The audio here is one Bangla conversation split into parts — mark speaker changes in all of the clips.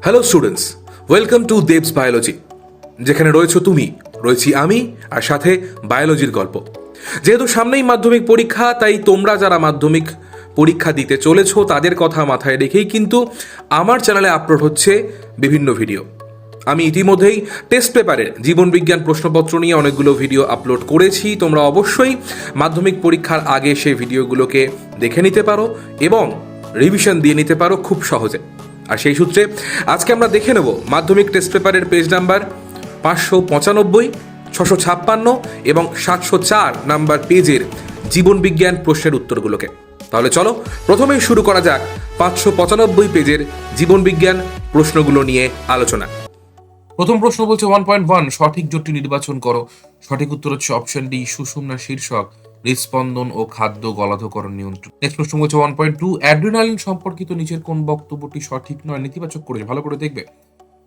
Speaker 1: Hello students, welcome to দেবস biology, যেখানে রয়েছো তুমি, রয়েছি আমি, আর সাথে বায়োলজির গল্প। যেহেতু সামনেই মাধ্যমিক পরীক্ষা, তাই তোমরা যারা মাধ্যমিক পরীক্ষা দিতে চলেছো তাদের কথা মাথায় রেখেই কিন্তু আমার চ্যানেলে আপলোড হচ্ছে বিভিন্ন ভিডিও। আমি ইতিমধ্যেই টেস্ট পেপারের জীবনবিজ্ঞান প্রশ্নপত্র নিয়ে অনেকগুলো ভিডিও আপলোড করেছি। তোমরা অবশ্যই মাধ্যমিক পরীক্ষার আগে সেই ভিডিওগুলোকে দেখে নিতে পারো এবং রিভিশন দিয়ে নিতে পারো খুব সহজে। আর সেই সূত্রে আজকে আমরা দেখে নেব মাধ্যমিক টেস্ট পেপারের পেজ নাম্বার 595, 656 এবং 704 নাম্বার পেজের জীবনবিজ্ঞান প্রশ্নের উত্তরগুলোকে। তাহলে চলো প্রথমেই শুরু করা যাক 595 পেজের জীবনবিজ্ঞান প্রশ্নগুলো নিয়ে আলোচনা। প্রথম প্রশ্ন বলছে 1.1, সঠিক জোটটি নির্বাচন করো। সঠিক উত্তর হচ্ছে অপশন ডি, সুষুম্না শীর্ষক, হৃদস্পন্দন ও খাদ্য গলাধকরণ নিয়ন্ত্রণ। নেক্সট প্রশ্ন বলছে 1.2, অ্যাড্রিনালিন সম্পর্কিত নিচের কোন বক্তব্যটি সঠিক নয়, নেতিবাচক করেছে, ভালো করে দেখবে।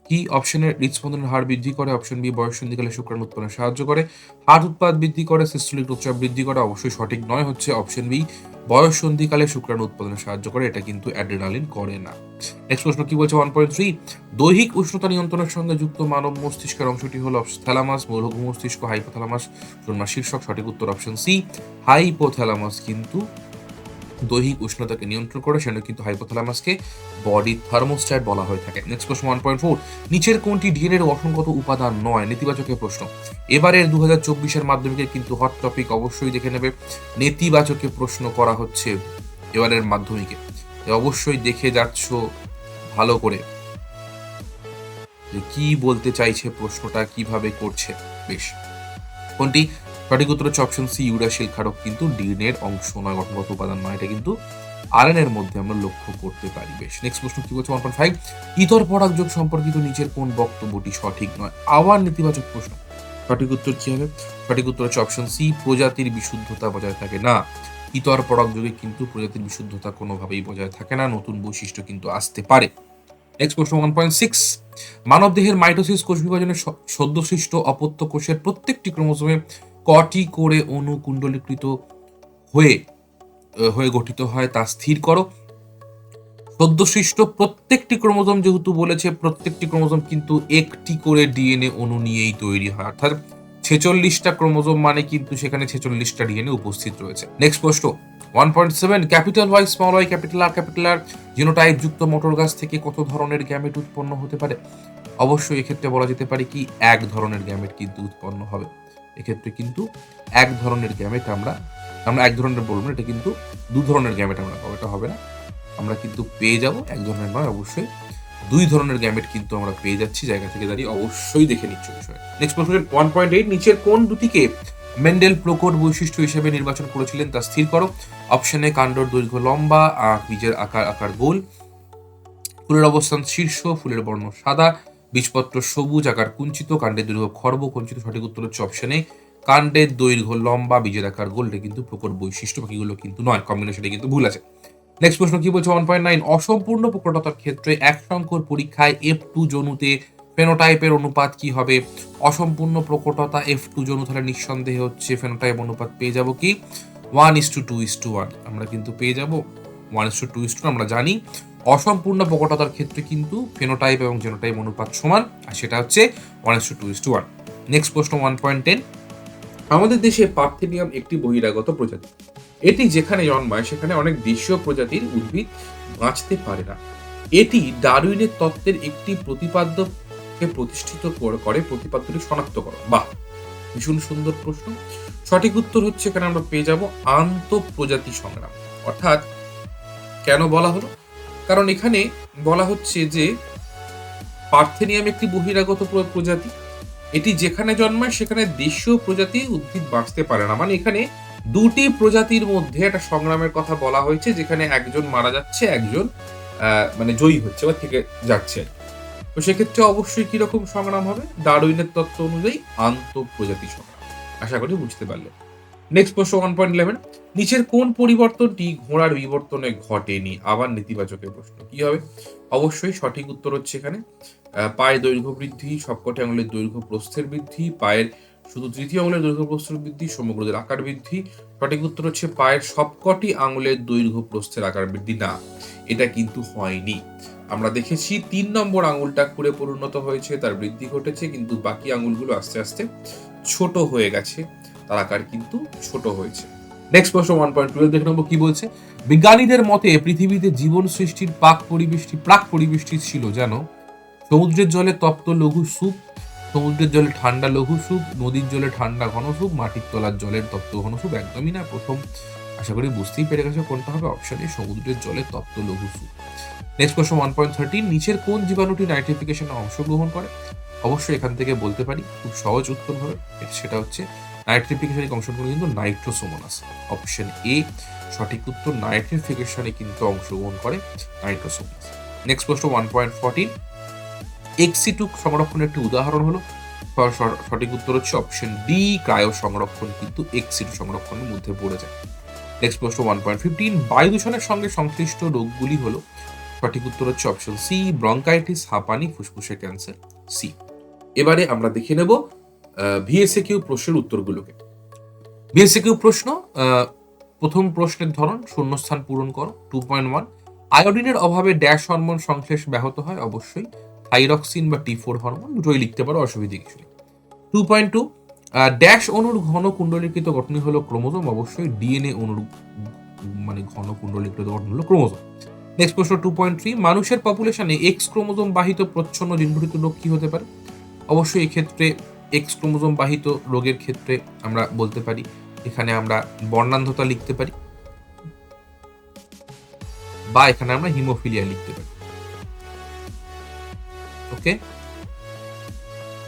Speaker 1: কি অপশনে হৃদস্পন্দনের হার বৃদ্ধি করে, অপশন বি বয়ঃসন্ধিকালে শুক্রাণু উৎপাদনে সাহায্য করে, হার্ট উৎপাদ বৃদ্ধি করে, সিস্টোলিক রক্তচাপ বৃদ্ধি করে, অবশ্যই সঠিক নয় হচ্ছে অপশন বি বয়ঃসন্ধিকালে শুক্রাণু উৎপাদনে সাহায্য করে, এটা কিন্তু অ্যাড্রিনালিন করে না। নেক্সট প্রশ্ন কি বলছে 1.3, দৈহিক উষ্ণতা নিয়ন্ত্রণের সঙ্গে যুক্ত মানব মস্তিষ্কের অংশটি হলো থ্যালামাস, লঘু মস্তিষ্ক, হাইপোথ্যালামাস, সুষুম্না শীর্ষক। সঠিক উত্তর অপশন সি হাইপোথ্যালামাস কিন্তু দৈহিক উষ্ণতাকে নিয়ন্ত্রণ করে, সেটা কিন্তু হাইপোথ্যালামাসকে বডি থার্মোস্ট্যাট বলা হয়ে থাকে। নেক্সট প্রশ্ন 1.4, নিচের কোনটি ডিএনএর অসংগত উপাদান নয়, নেতিবাচকের প্রশ্ন। এবারের 2024-এর মাধ্যমিকের কিন্তু হট টপিক, অবশ্যই দেখে নেবে। নেতিবাচকের প্রশ্ন করা হচ্ছে এবারের মাধ্যমিকে, অবশ্যই দেখে যাচ্ছ ভালো করে যে কি বলতে চাইছে প্রশ্নটা, কিভাবে করছে। বেশ, কোনটি সঠিক উত্তর হচ্ছে অপশন সি ইউরাসিল ক্ষারক কিন্তু ডিএনএ এর অংশ নয়, গঠনগত উপাদান নয়, এটা কিন্তু আরএনএ এর মধ্যে আমরা লক্ষ্য করতে পারি। বেশ, নেক্সট প্রশ্ন কি বলছে 1.5, ইতর পরাগযোগ সম্পর্কিত নিচের কোন বক্তব্যটি সঠিক নয়, আবার নেতিবাচক প্রশ্ন। সঠিক উত্তর কি হবে? সঠিক উত্তর হচ্ছে অপশন সি প্রজাতির বিশুদ্ধতা বজায় থাকে না। ইতর পরাগযোগে কিন্তু প্রজাতির বিশুদ্ধতা কোনোভাবেই বজায় থাকে না, নতুন বৈশিষ্ট্য কিন্তু আসতে পারে। নেক্সট প্রশ্ন 1.6, মানব দেহের মাইটোসিস কোষ বিভাজনের সদ্যসৃষ্ট অপত্য কোষের প্রত্যেকটি ক্রোমোজোমে কটি করে অণু কুণ্ডলীকৃত হয়ে হয়ে গঠিত হয় তা স্থির করো। সদ্যসৃষ্ট প্রত্যেকটি ক্রোমোজোম যেহেতু বলেছে, প্রত্যেকটি ক্রোমোজোম কিন্তু একটি করে ডিএনএ অণু নিয়েই তৈরি হয়, অর্থাৎ 46টা ক্রোমোজোম মানে কিন্তু সেখানে 46টা ডিএনএ উপস্থিত রয়েছে। নেক্সট প্রশ্ন 1.7, capital Y, small Y, capital R genotype যুক্ত মটর গাছ থেকে কত ধরনের গ্যামেট উৎপন্ন হতে পারে? অবশ্যই এক্ষেত্রে বলা যেতে পারে কি এক ধরনের গ্যামেট কিন্তু উৎপন্ন হবে। এক্ষেত্রে কিন্তু এক ধরনের গ্যামেট আমরা এক ধরনের বলবো না, এটা কিন্তু দু ধরনের গ্যামেট আমরা পাবো, এটা হবে না। আমরা কিন্তু পেয়ে যাব এক ধরনের নয়, অবশ্যই দুই ধরনের গ্যামেট কিন্তু আমরা পেয়ে যাচ্ছি জায়গা থেকে দাঁড়িয়ে, অবশ্যই দেখে নিচ্ছি বিষয়। নেক্সট প্রশ্ন 1.8, নিচের কোন দুটিকে মেন্ডেল প্রকট বৈশিষ্ট্য হিসেবে নির্বাচন করেছিলেন তা স্থির করো। অপশনে কাণ্ডর দৈর্ঘ্য লম্বা, বীজের আকার গোল, ফুলের অবস্থান শীর্ষ, ফুলের বর্ণ সাদা, বীজপত্র সবুজ, আকার কুঞ্চিত, কাণ্ডের দৈর্ঘ্য খর্ব কুঞ্চিত। সঠিক উত্তর হচ্ছে অপশনে কাণ্ডের দৈর্ঘ্য লম্বা, বীজের আকার গোল, এটা কিন্তু প্রকট বৈশিষ্ট্য, বাকিগুলো কিন্তু নয়, কম্বিনেশনটা কিন্তু ভুল আছে। নেক্সট প্রশ্ন কি বলছে 1.9, অসম্পূর্ণ প্রকটতার ক্ষেত্রে এক সংকর পরীক্ষায় F2 জনুতে ফেনোটাইপের অনুপাত কি হবে? অসম্পূর্ণ প্রকটতা F2 জনু, তাহলে নিঃসন্দেহে হচ্ছে ফেনোটাইপ অনুপাত পেয়ে যাব কি 1:2:1, আমরা কিন্তু পেয়ে যাব 1:2:2। আমরা জানি অসম্পূর্ণ প্রকটতার ক্ষেত্রে কিন্তু ফেনোটাইপ এবং জেনোটাইপ অনুপাত সমান, আর সেটা হচ্ছে 1:2:1। নেক্সট প্রশ্ন 1.10, আমাদের দেশে পার্থেনিয়াম একটি বহিরাগত প্রজাতি, এটি যেখানে জন্মায় সেখানে অনেক দেশীয় প্রজাতির উদ্ভিদ বাঁচতে পারে না। এটি ডারউইনের তত্ত্বের একটি প্রতিপাদ্যকে প্রতিষ্ঠিত করে, প্রতিপাদ্যটি শনাক্ত করো। বাহ, ভীষণ সুন্দর প্রশ্ন। সঠিক উত্তর হচ্ছে এখানে আমরা পেয়ে যাব আন্তঃপ্রজাতি সংগ্রাম। অর্থাৎ কেন বলা হলো? কারণ এখানে বলা হচ্ছে যে পার্থেনিয়াম একটি বহিরাগত প্রজাতি, এটি যেখানে জন্মায় সেখানে দেশীয় প্রজাতি উদ্ভিদ বাঁচতে পারে না, মানে এখানে দুটি প্রজাতির মধ্যে একটা সংগ্রামের কথা বলা হয়েছে, যেখানে একজন মারা যাচ্ছে, একজন মানে জয়ী হচ্ছে বা থেকে যাচ্ছে। তো সেক্ষেত্রে অবশ্যই কিরকম সংগ্রাম হবে? ডারউইনের তত্ত্ব অনুযায়ী আন্তঃপ্রজাতি সংগ্রাম। আশা করি বুঝতে পারলে। নেক্সট প্রশ্ন 1.11, নিচের কোন পরিবর্তনটি ঘোড়ার বিবর্তনে ঘটেনি? আবার নেতিবাচকের প্রশ্ন, কি হবে? অবশ্যই সঠিক উত্তর হচ্ছে এখানে পায়ের দৈর্ঘ্য বৃদ্ধি, সবকটি আঙুলের দৈর্ঘ্য প্রস্থের বৃদ্ধি, পায়ের শুধু তৃতীয় আঙুলের দৈর্ঘ্য প্রস্থের বৃদ্ধি, সমগ্রদের আকার বৃদ্ধি। সঠিক উত্তর হচ্ছে পায়ের সবকটি আঙুলের দৈর্ঘ্য প্রস্থের আকার বৃদ্ধি না, এটা কিন্তু হয়নি। আমরা দেখেছি 3 নম্বর আঙুলটা খুরে পরিণত হয়েছে, তার বৃদ্ধি ঘটেছে, কিন্তু বাকি আঙুলগুলো আস্তে আস্তে ছোট হয়ে গেছে, তার আকার কিন্তু ছোট হয়েছে। নেক্সট প্রশ্ন 1.12 দেখে নেবো কি বলছে। বিজ্ঞানীদের মতে পৃথিবীতে জীবন সৃষ্টির প্রাক পরিবেশটি ছিল যেন সমুদ্রের জলে তপ্ত লঘু স্যুপ, সমুদ্রের জলে ঠান্ডা লঘু স্যুপ, নদীর জলে ঠান্ডা ঘন স্যুপ, মাটির তলার জলের তপ্ত ঘন স্যুপ। একদমই না। প্রথম আশা করি বুঝতেই পেরে গেছে কোনটা হবে। অপশন এ, সমুদ্রের জলে তপ্ত লঘু স্যুপ। নেক্সট প্রশ্ন 1.13 নিচের কোন জীবাণুটি নাইট্রিফিকেশনে অংশগ্রহণ করে? অবশ্যই এখান থেকে বলতে পারি খুব সহজ উত্তর হবে, সেটা হচ্ছে নাইট্রিফিকেশনে অংশগ্রহণ কিন্তু নাইট্রোসোমোনাস। অপশন এ সঠিক উত্তর, নাইট্রিফিকেশনে কিন্তু অংশগ্রহণ করে নাইট্রোসোমোনাস। নেক্সট প্রশ্ন 1.14 এক্সিটু সংরক্ষণের একটি উদাহরণ হলো? সঠিক উত্তর হচ্ছে অপশন ডি, ক্রায়ো সংরক্ষণ কিন্তু এক্সিটু সংরক্ষণের মধ্যে পড়ে যায়। নেক্সট প্রশ্ন 1.15 বায়ু দূষণের সঙ্গে সংশ্লিষ্ট রোগগুলি হলো? সঠিক উত্তর হচ্ছে অপশন সি, ব্রঙ্কাইটিস, হাঁপানি, ফুসফুসের ক্যান্সার, সি। এবারে আমরা দেখে নেব ভিএসএকিউ প্রশ্নের উত্তরগুলোকে। ভিএসএকিউ প্রশ্ন, প্রথম প্রশ্নের ধরন শূন্যস্থান পূরণ করো। 2.1 আয়োডিনের অভাবে ড্যাশ হরমোন সংশ্লেষ ব্যাহত হয়? অবশ্যই থাইরক্সিন বা T4 হরমোন, দুটোই লিখতে পারো, অসুবিধা কিছু নেই। 2.2 ড্যাশ অণুর ঘন কুণ্ডলীকৃত গঠনই হলো ক্রোমোজোম? অবশ্যই ডিএনএ অণুর মানে ঘন কুণ্ডলীকৃত গঠন হলো ক্রোমোজোম। নেক্সট প্রশ্ন 2.3 মানুষের পপুলেশনে এক্স ক্রোমোজোম বাহিত প্রচ্ছন্ন জিনঘটিত রোগ কি হতে পারে? অবশ্যই এক্ষেত্রে এক্স ক্রোমোজোম বাহিত রোগের ক্ষেত্রে আমরা বলতে পারি, এখানে আমরা বর্ণান্ধতা লিখতে পারি, বা এখানে আমরা হিমোফিলিয়া লিখতে পারি। ওকে।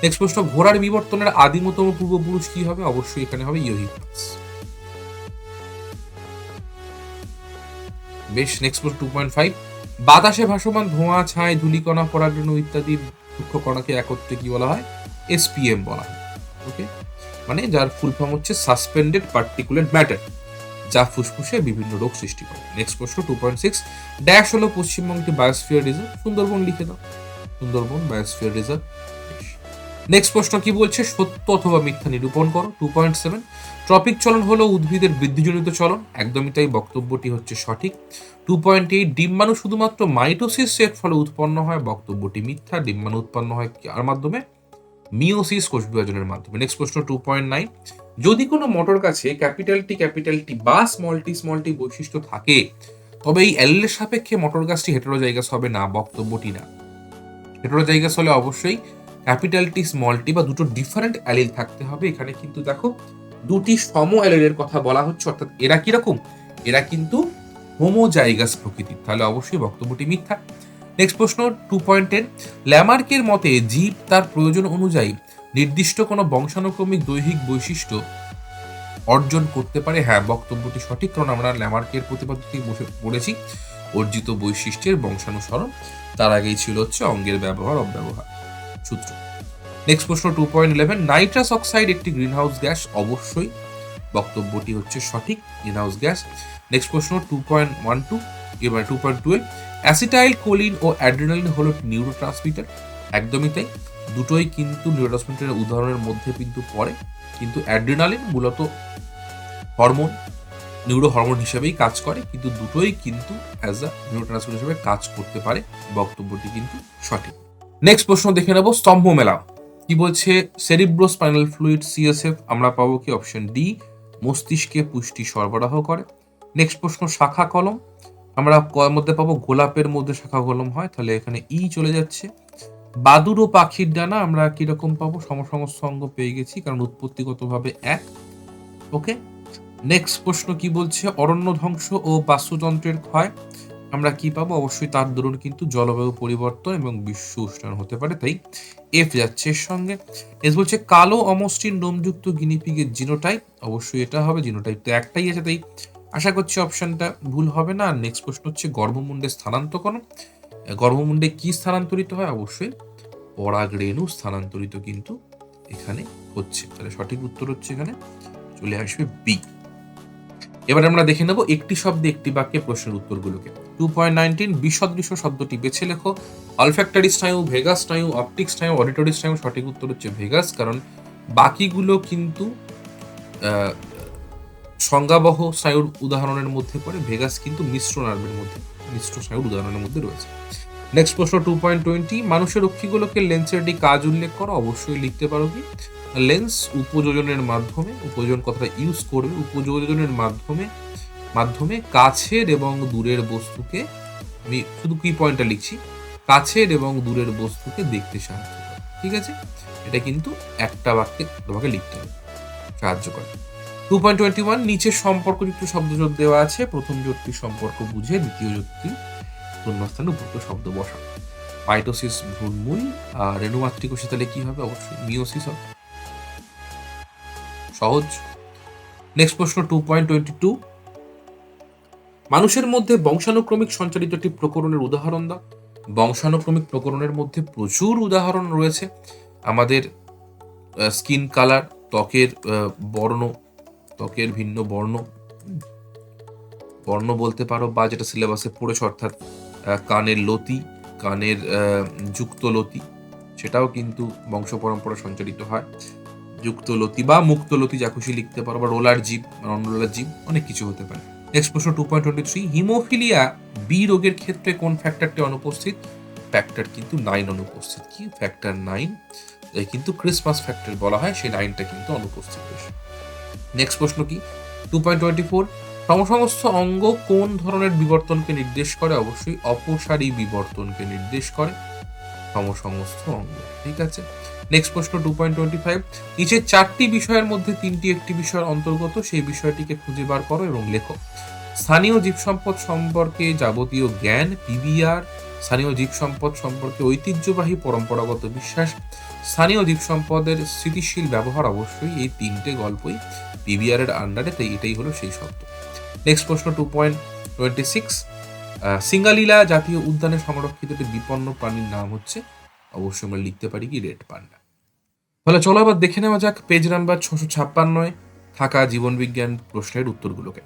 Speaker 1: নেক্সট প্রশ্ন ঘোড়ার বিবর্তনের আদিমতম পূর্বপুরুষ কি হবে? অবশ্যই এখানে হবে ইওহিপাস। বেশ। নেক্সট প্রশ্ন 2.5 বাতাসে ভাসমান ধোঁয়া, ছাই, ধূলিকণা, পরাগরেণু ইত্যাদি সূক্ষ্ম কণাকে একত্রে কি বলা হয়? এসপিএম বলা হয়। ওকে, মানে যার ফুল ফর্ম হচ্ছে সাসপেন্ডেড পার্টিকুলেট ম্যাটার, যা ফুসফুসে বিভিন্ন রোগ সৃষ্টি করে। নেক্সট প্রশ্ন 2.6 ড্যাশ হলো পশ্চিমবঙ্গ একটি বায়োস্ফিয়ার রিজার্ভ? সুন্দরবন লিখে দাও, সুন্দরবন বায়োস্ফিয়ার রিজার্ভ। নেক্সট প্রশ্ন কি বলছে? সত্য অথবা মিথ্যা নিরূপণ করো। 2.7 ট্রপিক চলন হলো উদ্ভিদের বৃদ্ধিজনিত চলন? একদমই তাই, বক্তব্যটি হচ্ছে সঠিক। 2.8 ডিম্বাণু শুধুমাত্র মাইটোসিস এর ফলে উৎপন্ন হয়? বক্তব্যটি মিথ্যা, ডিম্বাণু উৎপন্ন হয় কার মাধ্যমে? মিওসিস, কোষ বিভাজনের মাধ্যমে। নেক্সট প্রশ্ন 2.9 যদি কোনো মোটর গাছে ক্যাপিটাল টি বা স্মল টি বৈশিষ্ট্য থাকে, তবে এই অ্যালিলের সাপেক্ষে মোটর গাছটি হেটেরোজাইগাস হবে না? বক্তব্যটি না। হেটেরোজাইগাস হলে অবশ্যই ক্যাপিটাল টি স্মল টি বা দুটো ডিফারেন্ট অ্যালিল থাকতে হবে। এখানে কিন্তু দেখো দুটি সম অ্যালিলের কথা বলা হচ্ছে, অর্থাৎ এরা কিরকম? এরা কিন্তু হোমোজাইগাস প্রকৃতির, তাহলে অবশ্যই বক্তব্যটি মিথ্যা। নেক্সট প্রশ্ন 2.10 ল্যামার্কের মতে জীব তার প্রয়োজন অনুযায়ী নির্দিষ্ট কোনো বংশানুক্রমিক দৈহিক বৈশিষ্ট্য অর্জন করতে পারে? হ্যাঁ, বক্তব্যটি সঠিক, কারণ আমরা ল্যামার্কের প্রতিপাদ্যটি পড়েছি অর্জিত বৈশিষ্ট্যের বংশানুসরণ, তার আগেই ছিল হচ্ছে অঙ্গের ব্যবহার অব্যবহার সূত্র। নেক্সট প্রশ্ন 2.11 নাইট্রাস অক্সাইড একটি গ্রিনহাউস গ্যাস? অবশ্যই বক্তব্যটি হচ্ছে সঠিক, গ্রিনহাউস গ্যাস। নেক্সট প্রশ্ন 2.12 এবার 2.12 অ্যাসিটাইল কোলিন ও অ্যাড্রিনালিন হলো নিউরোট্রান্সমিটার? একদমই তাই, দুটোই কিন্তু নিউরোট্রান্সমিটারের উদাহরণের মধ্যে কিন্তু পড়ে, কিন্তু অ্যাড্রিনালিন মূলত হরমোন, নিউরো হরমোন হিসেবেই কাজ করে, কিন্তু দুটোই কিন্তু অ্যাজ আ নিউরোট্রান্সমিটার হিসেবে কাজ করতে পারে। বক্তব্যটি কিন্তু সঠিক। নেক্সট প্রশ্ন দেখে নেব স্তম্ভ মেলা কি বলছে। সেরিব্রোস্পাইনাল ফ্লুইড সিএসএফ আমরা পাবো কি? অপশন ডি, মস্তিষ্কে পুষ্টি সরবরাহ করে। নেক্সট প্রশ্ন শাখা কলম আমরা মধ্যে পাবো? গোলাপের মধ্যে শাখা কলম হয়, তাহলে এখানে ই চলে যাচ্ছে। বাদুড় ও পাখির ডানা আমরা কিরকম পাবো? সমসংসর্গ পেয়ে গেছি, কারণ উৎপত্তিগতভাবে এক। ওকে। নেক্সট প্রশ্ন কি বলছে? অরণ্য ধ্বংস ও বাস্তুতন্ত্রের ক্ষয় আমরা কি পাবো? অবশ্যই তার দরুন কিন্তু জলবায়ু পরিবর্তন এবং বিশ্ব উষ্ণায়ন হতে পারে, তাই এফ যাচ্ছে এর সঙ্গে। এস বলছে কালো অমসৃণ লোমযুক্ত গিনিপিগের জিনোটাইপ? অবশ্যই এটা হবে, জিনোটাইপ তো একটাই আছে, তাই আশা করছি অপশনটা ভুল হবে না। নেক্সট প্রশ্ন হচ্ছে গর্ভমুণ্ডে স্থানান্তরকরণ, গর্ভমুণ্ডে কি স্থানান্তরিত হয়? অবশ্যই পরাগরেণু স্থানান্তরিত কিন্তু এখানে হচ্ছে, তাহলে সঠিক উত্তর হচ্ছে এখানে চলে আসবে বি। এবার আমরা দেখে নেব একটি শব্দে একটি বাক্যে প্রশ্নের উত্তরগুলোকে। 2.19 বিসদৃশ্য শব্দটি বেছে লেখো। অলফ্যাক্টরি স্নায়ু, ভেগাস স্নায়ু, অপটিক স্নায়ু, অডিটরি স্নায়ু। সঠিক উত্তর হচ্ছে ভেগাস, কারণ বাকিগুলো কিন্তু সংজ্ঞাবহ স্নায়ুর উদাহরণের মধ্যে পড়ে, ভেগাস কিন্তু মিশ্র নার্ভের মধ্যে, মিশ্র স্নায়ুর উদাহরণের মধ্যে রয়েছে। নেক্সট প্রশ্ন 2.20, মানুষের অক্ষিগোলকের লেন্সের একটি কাজ উল্লেখ করো। অবশ্যই লিখতে পারো কি লেন্স উপযোজনের মাধ্যমে, উপযোজন কথাটা ইউজ করবে, উপযোজনের মাধ্যমে মাধ্যমে কাছের এবং দূরের বস্তুকে, আমি শুধু কি পয়েন্টটা লিখছি, কাছের এবং দূরের বস্তুকে দেখতে সাহায্য করে। ঠিক আছে, এটা কিন্তু একটা বাক্যে তোমাকে লিখতে হবে, সাহায্য করে। 2.21, নিচের সম্পর্কযুক্ত শব্দজোট দেওয়া আছে, প্রথম জোটটির সম্পর্ক বুঝে দ্বিতীয় জোটটি শূন্যস্থানে উপযুক্ত শব্দ বসা। মাইটোসিস ভ্রূণমূল, আর রেণুমাতৃকোষে তাহলে কি হবে? অবশ্যই মিওসিস হবে। সহজ। নেক্সট প্রশ্ন 2.22, মানুষের মধ্যে বংশানুক্রমিক সঞ্চালিত একটি প্রকরণের উদাহরণ দাও। বংশানুক্রমিক প্রকরণের মধ্যে প্রচুর উদাহরণ রয়েছে। আমাদের স্কিন কালার, ত্বকের বর্ণ, ত্বকের ভিন্ন বর্ণ, বর্ণ বলতে পারো, বা যেটা সিলেবাসে পড়েছে অর্থাৎ কানের লতি, কানের যুক্ত লতি, সেটাও কিন্তু বংশ পরম্পরা সঞ্চালিত হয়। যুক্ত লতি বা মুক্ত লতি, যা খুশি লিখতে পারো, বা রোলার জিভ, নন রোলার জিভ, অনেক কিছু হতে পারে। নেক্সট প্রশ্ন 2.23, হিমোফিলিয়া বি রোগের ক্ষেত্রে কোন ফ্যাক্টরটি অনুপস্থিত? ফ্যাক্টর কিন্তু 9 অনুপস্থিত। কি ফ্যাক্টর 9? কিন্তু ক্রিসমাস ফ্যাক্টর বলা হয়, সেই 9টা কিন্তু অনুপস্থিত। নেক্সট প্রশ্ন কি 2.24, সমসমস্ত অঙ্গ কোন ধরনের বিবর্তনকে নির্দেশ করে? অবশ্যই অপসারী বিবর্তনকে নির্দেশ করে সমসমস্ত অঙ্গ। ঠিক আছে, নেক্সট প্রশ্ন 2.25, নিচের 4টি বিষয়ের মধ্যে 3টি একটি বিষয়ের অন্তর্গত, সেই বিষয়টিকে খুঁজে বার করো এবং লেখো। স্থানীয় জীব সম্পদ সম্পর্কে যাবতীয় জ্ঞান, পিবিআর, স্থানীয় জীব সম্পদ সম্পর্কে ঐতিহ্যবাহী পরম্পরাগত বিশ্বাস, স্থানীয় জীব সম্পদের স্থিতিশীল ব্যবহার। অবশ্যই এই 3টে গল্পই পিবিআর এর আন্ডারে, তাই এটাই হলো সেই শব্দ। নেক্সট প্রশ্ন 2.26, সিঙ্গালীলা জাতীয় উদ্যানে সংরক্ষিত একটি বিপন্ন প্রাণীর নাম হচ্ছে, অবশ্যই আমরা লিখতে পারি কি রেড পান্ডা। তাহলে চলো আবার দেখে নেওয়া যাক পেজ নাম্বার 656 থাকা জীবনবিজ্ঞান প্রশ্নের উত্তরগুলোকে।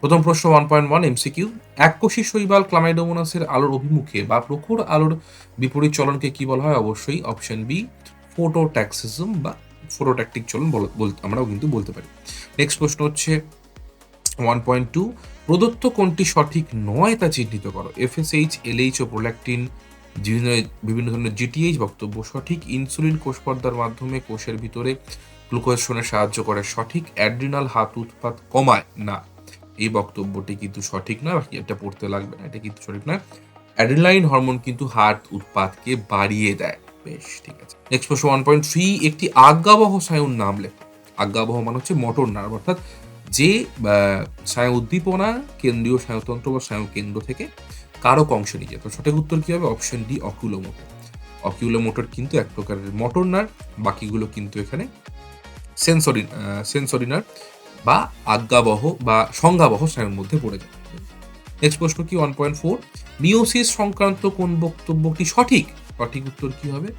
Speaker 1: প্রথম প্রশ্ন 1.1 এমসিকিউ, এককোষী শৈবাল ক্লামাইডোমোনাসের আলোর অভিমুখে বা প্রখর আলোর বিপরীত চলনকে কি বলা হয়? অবশ্যই অপশন বি, ফোটোট্যাক্সিজম বা ফোটোট্যাকটিক চলন আমরাও কিন্তু বলতে পারি। নেক্সট প্রশ্ন হচ্ছে 1.2, প্রদত্ত কোনটি সঠিক নয় তা চিহ্নিত করো। এফএসএইচ, এলএইচ ও প্রোল্যাকটিন, বিভিন্ন ধরনের জিটিএইচ বক্তব্য সঠিক। ইনসুলিন কোষ পর্দার মাধ্যমে কোষের ভিতরে গ্লুকোজ শোষণে সাহায্য করে, সঠিক। অ্যাড্রিনাল হাত উৎপাদ কমায় না, এই বক্তব্যটি কিন্তু সঠিক নয়, বাকি এটা পড়তে লাগবে না, এটা কিন্তু সঠিক নয়। অ্যাড্রিনালাইন হরমোন কিন্তু হার্ট উৎপাদকে বাড়িয়ে দেয়। বেশ, ঠিক আছে। নেক্সট প্রশ্ন 1.3, একটি আজ্ঞাবহ স্নায়ুর নাম লেখো। আজ্ঞাবহ মানে হচ্ছে মোটর নার্ভ, অর্থাৎ যে স্নায়ু উদ্দীপনা কেন্দ্রীয় স্নায়ুতন্ত্র বা স্নায়ু কেন্দ্র থেকে কারক অংশে নিয়ে যায়। তো সঠিক উত্তর কি হবে? Option D, অকিউলোমোটর। অকিউলোমোটর কিন্তু এক প্রকারের মোটর নার্ভ, বাকিগুলো কিন্তু এখানে সেন্সরি নার্ভ বা আজ্ঞাবহ বা সংজ্ঞাবহ স্নায়ুর মধ্যে পড়ে যায়। নেক্সট প্রশ্ন কি 1.4, মিওসিস সংক্রান্ত কোন বক্তব্যটি সঠিক? সঠিক উত্তর কি হবে?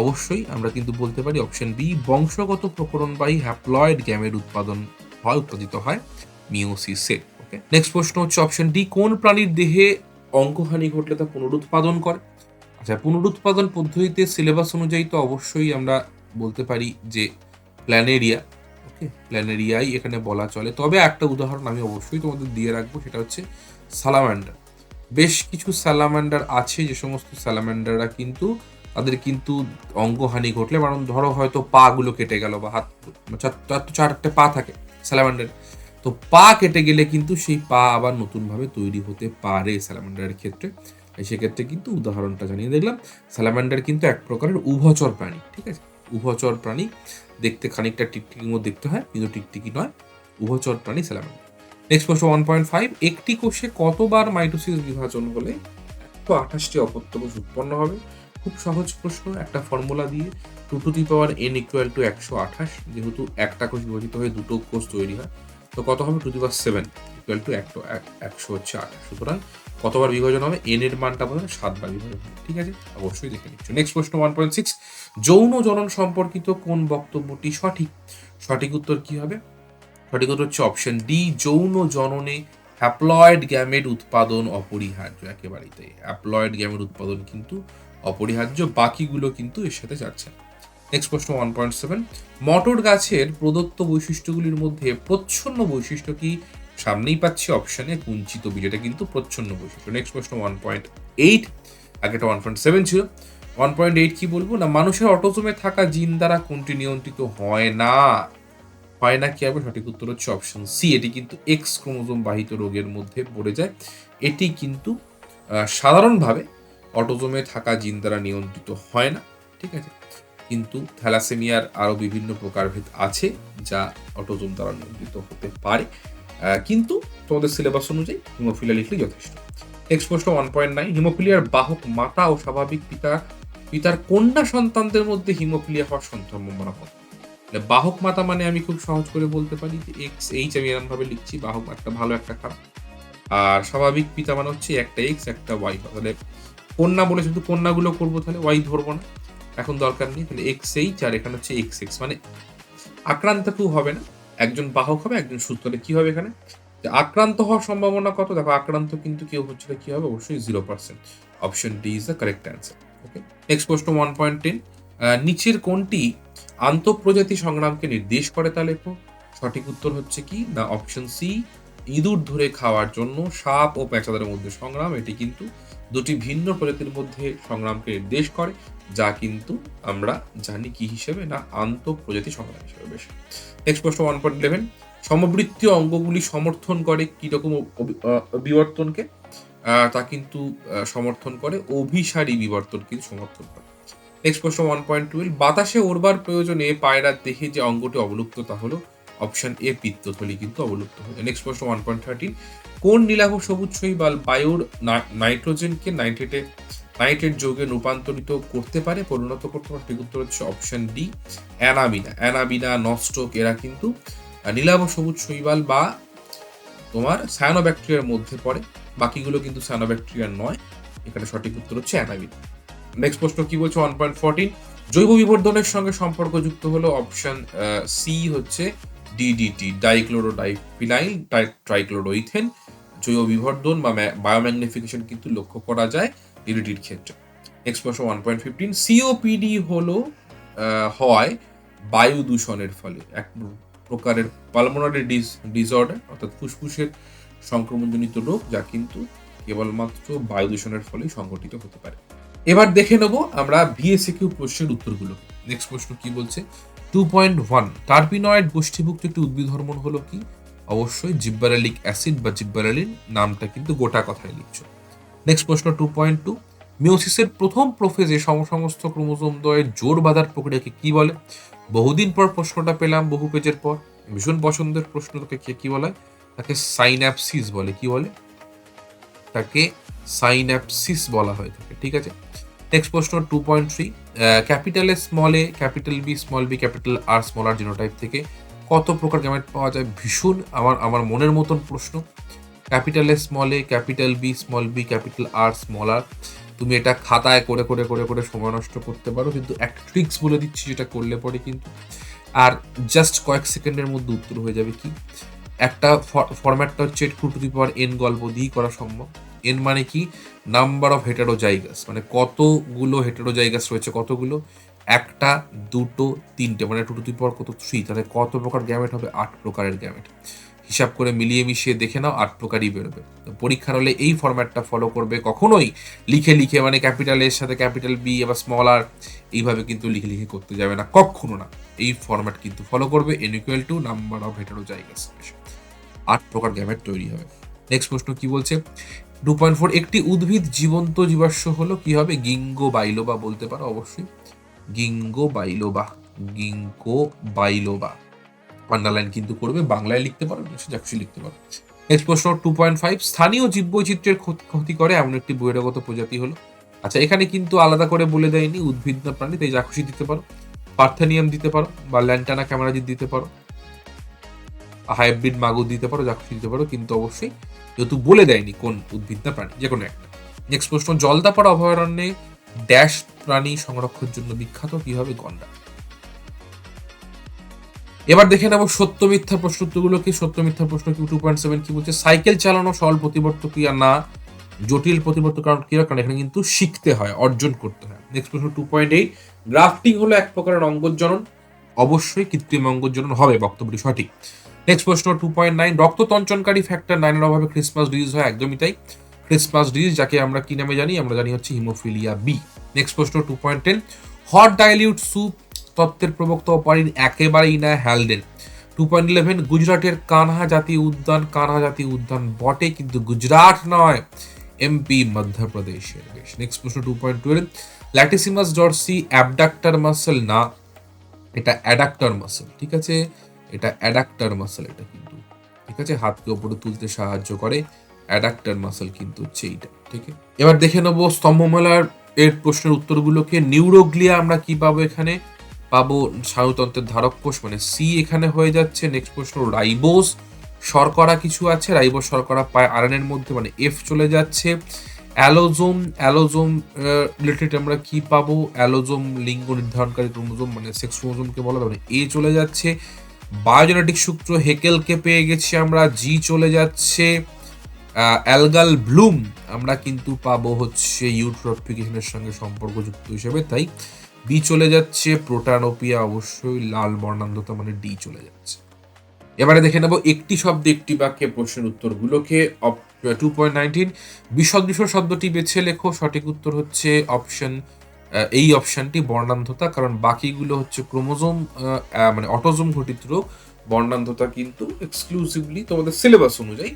Speaker 1: অবশ্যই আমরা কিন্তু বলতে পারি অপশন বি, বংশগত প্রকরণবাহী হ্যাপ্লয়েড গ্যামেট উৎপাদিত হয় মিওসিসে। ওকে, নেক্সট প্রশ্ন হচ্ছে অপশন ডি, কোন প্রাণীর দেহে অঙ্গহানি ঘটলে তা পুনরুৎপাদন করে? আচ্ছা, পুনরুৎপাদন পদ্ধতিতে সিলেবাস অনুযায়ী তো অবশ্যই আমরা বলতে পারি যে প্ল্যানেরিয়া। ওকে, প্ল্যানেরিয়াই এখানে বলা চলে, তবে একটা উদাহরণ আমি অবশ্যই তোমাদের দিয়ে রাখবো, সেটা হচ্ছে স্যালামান্ডার। বেশ কিছু স্যালামান্ডার আছে, যে সমস্ত স্যালামান্ডাররা কিন্তু তাদের কিন্তু অঙ্গহানি ঘটলে, কারণ ধরো হয়তো পা গুলো কেটে গেল বা হাত, 4টা পা থাকে স্যালামান্ডার, তো পা কেটে গেলে কিন্তু সেই পা আবার নতুনভাবে তৈরি হতে পারে স্যালামান্ডারের ক্ষেত্রে। সেক্ষেত্রে কিন্তু উদাহরণটা জানিয়ে দেখলাম। স্যালামান্ডার কিন্তু এক প্রকারের উভচর প্রাণী। ঠিক আছে, উভচর প্রাণী, দেখতে খানিকটা টিকটিকির মতো দেখতে হয়, কিন্তু টিকটিকি নয়, উভচর প্রাণী স্যালামান্ডার। নেক্সট প্রশ্ন 1.5, একটি কোষে কতবার মাইটোসিস বিভাজন হলে 128টি অপত্য কোষ উৎপন্ন হবে? খুব সহজ প্রশ্ন, একটা ফর্মুলা দিয়ে 2 টু দি পাওয়ার n = 128, যেহেতু একটা কোষ বিভাজিত হয়ে দুটো কোষ তৈরি হয়, তো কত হবে? 2 টু দি পাওয়ার 7 = 128। সুতরাং কতবার বিভাজন হবে? n এর মানটা বলুন, 7 বার বিভাজন হবে। ঠিক আছে, অবশ্যই দেখে নিচ্ছ। নেক্সট প্রশ্ন 1.6, যৌন জনন সম্পর্কিত কোন বক্তব্যটি সঠিক? সঠিক উত্তর কি হবে? সঠিক উত্তর হচ্ছে অপশন ডি, যৌন জননে হ্যাপ্লয়েড গ্যামেট উৎপাদন অপরিহার্য। একেবারেই তাই, হ্যাপ্লয়েড গ্যামেট উৎপাদন কিন্তু অপরিহার্য, বাকিগুলো কিন্তু এর সাথে যাচ্ছে। নেক্সট প্রশ্ন 1.7, মটর গাছের প্রদত্ত বৈশিষ্ট্যগুলির মধ্যে প্রচ্ছন্ন বৈশিষ্ট্য কি? সামনেই পাচ্ছি অপশনে কুঞ্চিত বীজ, এটা কিন্তু প্রচ্ছন্ন বৈশিষ্ট্য। নেক্সট প্রশ্ন 1.8, আগেটা 1.7 ছিল। 1.8 কি বলবো না, মানুষের অটোজোমে থাকা জিন দ্বারা কোনটি নিয়ন্ত্রিত হয় না? হয় না কি হবে? সঠিক উত্তর হচ্ছে অপশন সি। এটি কিন্তু এক্স ক্রোমোজোম বাহিত রোগের মধ্যে পড়ে যায়। এটি কিন্তু সাধারণভাবে অটোজোমে থাকা জিন দ্বারা নিয়ন্ত্রিত হয় না, ঠিক আছে? কিন্তু থ্যালাসেমিয়ার আরও বিভিন্ন প্রকারভেদ আছে যা অটোজোম দ্বারা নিয়ন্ত্রিত হতে পারে। কিন্তু তোমাদের সিলেবাস অনুযায়ী হিমোফিলিয়া লিখলে যথেষ্ট। নেক্সট প্রশ্ন 1.9, হিমোফিলিয়ার বাহক মাতা ও স্বাভাবিক পিতার কন্যা সন্তানদের মধ্যে হিমোফিলিয়া হওয়ার সম্ভাবনা কত? বাহক মাতা মানে আমি খুব সহজ করে বলতে পারি যে এক্স এইচ, আমি এরকম ভাবে লিখছি, বাহক একটা ভালো একটা খারাপ। আর স্বাভাবিক পিতা মানে হচ্ছে একটা এক্স একটা ওয়াই। তাহলে কন্যা বলে শুধু কন্যাগুলো করবো, তাহলে ওয়াই ধরবো না, এখন দরকার নেই। তাহলে এক্স এইচ আর এখানে হচ্ছে এক্স এক্স, মানে আক্রান্ত কেউ হবে না, একজন বাহক হবে একজন সুস্থ। কি হবে এখানে? আক্রান্ত হওয়ার সম্ভাবনা কত? দেখো আক্রান্ত কিন্তু কেউ হচ্ছে না, কি হবে? অবশ্যই 0%। Option D is the correct answer. Okay, next প্রশ্ন 1.10, নিচের কোনটি আন্তঃপ্রজাতি সংগ্রামকে নির্দেশ করে তা লেখো। সঠিক উত্তর হচ্ছে কি না অপশন সি, ইঁদুর ধরে খাওয়ার জন্য সাপ ও পেঁচাদের মধ্যে সংগ্রাম। এটি কিন্তু দুটি ভিন্ন প্রজাতির মধ্যে সংগ্রামকে নির্দেশ করে, যা কিন্তু আমরা জানি কি হিসেবে না আন্তঃপ্রজাতি সংগ্রাম হিসেবে। বেশ, নেক্সট প্রশ্ন 1.11, সমবৃত্তীয় অঙ্গগুলি সমর্থন করে কি রকম বিবর্তনকে? তা কিন্তু সমর্থন করে অভিসারী বিবর্তন কিন্তু সমর্থন করে। নেক্সট প্রশ্ন 1.12, বাতাসে ওড়বার প্রয়োজনে পায়রার দেহে যে অঙ্গটি অবলুপ্ত তা হলো অপশন এ পিত্তথলি কিন্তু অবলুপ্ত হয়ে যায়। নেক্সট প্রশ্ন 1.13, কোন নীলাভ সবুজ শৈবাল বায়ুর নাইট্রোজেনকে নাইট্রেট যৌগে রূপান্তরিত করতে পারে, পরিণত করতে পারে? ঠিক উত্তর হচ্ছে অপশন ডি, অ্যানাবিনা নস্টক। এরা কিন্তু নীলাভ সবুজ শৈবাল বা তোমার সায়ানোব্যাকটেরিয়ার মধ্যে পড়ে, বাকিগুলো কিন্তু সায়ানোব্যাকটেরিয়া নয়। এখানে সঠিক উত্তর হচ্ছে অ্যানাবিনা। নেক্সট প্রশ্ন কি বলছে 1.14, জৈব বিবর্ধনের সঙ্গে সম্পর্কযুক্ত হলো অপশন সি হচ্ছে ডিডিটি, ডাইক্লোরোডাইফিনাইল ট্রাইক্লোরোইথেন। জৈব বিবর্ধন বা বায়োম্যাগনিফিকেশন কিন্তু লক্ষ্য করা যায় ডিডিটির ক্ষেত্রে। নেক্সট প্রশ্ন 1.15, সিওপিডি হলো হয় বায়ু দূষণের ফলে এক প্রকারের পালমোনারি ডিসঅর্ডার, অর্থাৎ ফুসফুসের সংক্রমণজনিত রোগ, যা কিন্তু কেবলমাত্র বায়ু দূষণের ফলেই সংঘটিত হতে পারে। এবার দেখে নেব আমরা ভিএসকিউ প্রশ্নের উত্তরগুলো। নেক্সট প্রশ্ন কি বলছে 2.1, টার্পিনয়েড গোষ্ঠীভুক্ত একটি উদ্ভিদ হরমোন হলো কি? অবশ্যই জিব্বারেলিক অ্যাসিড বা জিব্বারেলিন, নামটা কিন্তু গোটা কথায় লিখছো। নেক্সট প্রশ্ন 2.2, মিওসিসের প্রথম প্রোফেজে সমস্ত ক্রোমোজোম দ্বয়ের জোড় বাঁধার প্রক্রিয়াকে কি বলে? বহুদিন পর প্রশ্নটা পেলাম, বহু পেজের পর, ভীষণ পছন্দের প্রশ্ন। তাকে কি বলা হয়? তাকে সাইন্যাপসিস বলে। কি বলে? তাকে সাইন্যাপসিস বলা হয়ে থাকে, ঠিক আছে। নেক্সট প্রশ্ন 2.3, capital A small A, capital B small B, capital R small R genotype থেকে কত প্রকার গ্যামেট পাওয়া যায়? ভীষণ আমার মনের মতন প্রশ্ন। Capital A small A, capital B small B, capital R small R. তুমি এটা খাতায় করে করে করে করে সময় নষ্ট করতে পারো, কিন্তু একটা ট্রিক্স বলে দিচ্ছি যেটা করলে পরে কিন্তু আর জাস্ট কয়েক সেকেন্ডের মধ্যে উত্তর হয়ে যাবে। কি একটা ফরম্যাটটা হচ্ছে 2n গল্প দিয়েই করা সম্ভব। এন মানে কি? নাম্বার অফ হেটারোজাইগাস, মানে কতগুলো হেটারোজাইগাস রয়েছে, কতগুলো? একটা, দুটো, তিনটে, মানে 2 কত 3, তাহলে কত প্রকার গ্যামেট হবে? 8 প্রকারের গ্যামেট। হিসাব করে মিলিয়ে মিশিয়ে দেখে নাও, 8 প্রকারই বেরোবে। পরীক্ষার হলে এই ফরম্যাটটা ফলো করবে, কখনোই লিখে লিখে মানে ক্যাপিটাল এর সাথে ক্যাপিটাল বি বা স্মল আর এইভাবে কিন্তু লিখে লিখে করতে যাবে না, কখনো না। এই ফরম্যাট কিন্তু ফলো করবে, n = নাম্বার অফ হেটারোজাইগাস, 8 প্রকার গ্যামেট তৈরি হবে। নেক্সট প্রশ্ন কি বলছে 2.4, একটি উদ্ভিদ জীবন্ত জীবাশ্ম হলো কি হবে? গিঙ্গো বাইলোবা বলতে পারো, অবশ্যই গিঙ্গো বাইলোবা। আন্ডারলাইন কিন্তু করবে, বাংলায় লিখতে পারো, যা খুশি লিখতে পারো। নেক্সট প্রশ্ন 2.5, স্থানীয় জীববৈচিত্র্যের ক্ষতি করে এমন একটি বহিরাগত প্রজাতি হলো। আচ্ছা, এখানে কিন্তু আলাদা করে বলে দেয়নি উদ্ভিদ না প্রাণী, তাই যা খুশি দিতে পারো। পার্থেনিয়াম দিতে পারো, বা ল্যান্টানা ক্যামেরাজিট দিতে পারো, হাইব্রিড মাগুর দিতে পারো, যা খুশি দিতে পারো, কিন্তু অবশ্যই যেহেতু বলে দেয়নি কোন উদ্ভিদ না প্রাণী, যে কোনো একটা। নেক্সট প্রশ্ন, জলদাপাড়া অভয়ারণ্যে ড্যাশ প্রাণী সংরক্ষণের জন্য বিখ্যাত? কি হবে? গন্ডার। এবার দেখে নেব সত্য মিথ্যা প্রশ্ন উত্তরগুলো কি। সত্য মিথ্যা প্রশ্ন কি 2.7 কি বলছে? সাইকেল চালানো সরল প্রতিবর্ত ক্রিয়া না, জটিল প্রতিবর্ত ক্রিয়া, কারণ এখানে কিন্তু শিখতে হয়, অর্জন করতে হয়। নেক্সট প্রশ্ন 2.8, গ্রাফটিং হলো এক প্রকারের অঙ্গজনন, অবশ্যই কৃত্রিম অঙ্গজনন হবে, বক্তব্যটি সঠিক। নেক্সট প্রশ্ন 2.9, রক্ত তঞ্চনকারী ফ্যাক্টর 9 এর অভাবে ক্রিসমাস ডিজিজ হয়, একদমই তাই। ক্রিসমাস ডিজিজ, যাকে আমরা কি নামে জানি? আমরা জানি হচ্ছে হিমোফিলিয়া বি। নেক্সট প্রশ্ন 2.10, হট ডাইলিউট স্যুপ তত্ত্বের প্রবক্তা অপারিন একেবারেই না হ্যালডেন। 2.11, গুজরাটের কানহা জাতীয় উদ্যান কানহা জাতীয় উদ্যান বটে, কিন্তু গুজরাট নয়, এমপি মধ্যপ্রদেশের। বেশ। নেক্সট প্রশ্ন 2.12, ল্যাটিসিমাস ডরসি অ্যাবডাক্টর মাসল না, এটা অ্যাডাক্টর মাসল। ঠিক আছে, এটা অ্যাডাক্টর মাসল, এটা কিন্তু ঠিক আছে, হাতকে উপরে তুলতে সাহায্য করে, অ্যাডাক্টর মাসল কিন্তু হচ্ছে এইটা। ঠিক আছে, এবার দেখে নেবো স্তম্ভমালার এর প্রশ্নের উত্তরগুলোকে। নিউরোগ্লিয়া আমরা কি পাবো? এখানে পাবো স্নায়ুতন্ত্রের ধারক কোষ, মানে সি এখানে হয়ে যাচ্ছে। নেক্সট প্রশ্ন, রাইবোস শর্করা কিছু আছে, রাইবোস শর্করা পায় আরএনএর মধ্যে, মানে এফ চলে যাচ্ছে। অ্যালোজোম রিলেটেড আমরা কি পাবো? অ্যালোজোম লিঙ্গ নির্ধারণকারী ক্রোমোজোম, মানে সেক্স ক্রোমোজোমকে বলা হয়, মানে এ চলে যাচ্ছে। বায়োজেনেটিক সূত্র হেকেলকে পেয়ে গেছি আমরা, জি চলে যাচ্ছে। অ্যালগাল ব্লুম আমরা কিন্তু পাবো হচ্ছে ইউট্রোফিকেশনের সঙ্গে সম্পর্কযুক্ত হিসেবে, তাই বি চলে যাচ্ছে। প্রোটানোপিয়া অবশ্যই লাল বর্ণান্ধতা, মানে ডি চলে যাচ্ছে। এবারে দেখে নেব একটি শব্দে একটি বাক্যে প্রশ্নের উত্তরগুলোকে। 2.19, বিসদৃশ শব্দটি বেছে লেখো। সঠিক উত্তর হচ্ছে অপশন এই অপশনটি, বর্ণান্ধতা, কারণ বাকিগুলো হচ্ছে ক্রোমোজোম মানে অটোজোম ঘটিত রোগ। বর্ণান্ধতা কিন্তু এক্সক্লুসিভলি তোমাদের সিলেবাস অনুযায়ী